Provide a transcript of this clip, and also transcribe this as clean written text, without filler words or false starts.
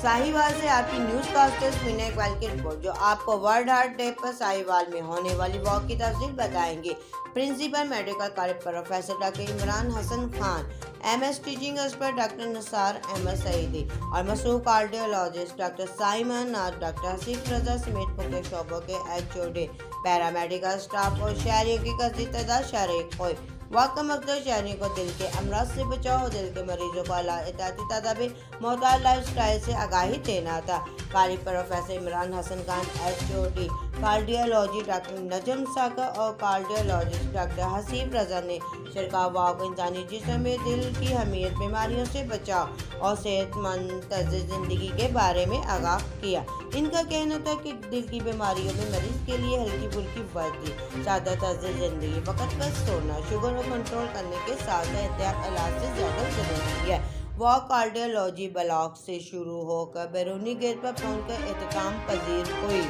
साहिवाल से आपकी news casters Meena Iqbal की रिपोर्ट, जो आपको वर्ल्ड हार्ट डे पर साहिवाल में होने वाली वॉक की तफसील बताएंगे। Principal medical college professor doctor Imran Hasan Khan, MS teaching expert doctor Nisar Ahmed Saeedi और मशहूर cardiologist doctor Simon Nath, doctor Hasif Raza समेत मुख्य शोबों के एचओडी, पैरामेडिकल स्टाफ और शहरियों की कसीर तादाद शरीक हुई। वॉक का मकसद शहरियों को दिल के अमराज से बचाव और दिल के मरीजों को एहतियाती तदाबीर, मोहताज लाइफ स्टाइल से आगाही देना था। College professor Imran Hasan Khan, HOD cardiology doctor Najam Saka और कार्डियोलॉजिस्ट डॉक्टर हसीफ रजा ने शिरका वॉक इंसानी जिस्म में दिल की हमीयत, बीमारियों से बचाव और सेहतमंद तर्ज ज़िंदगी के बारे में आगाह किया। इनका कहना था कि दिल की बीमारियों में मरीज के लिए हल्की फुल्की वर्दी, सादा तर्ज ज़िंदगी, वक्त पर सोना, शुगर को कंट्रोल करने के साथ एहतियात इलाज से ज़्यादा ज़रूरी है। वॉक कार्डियोलॉजी ब्लॉक से शुरू होकर बैरूनी गेट पर पहुंचकर एहतमाम पजीर हुई।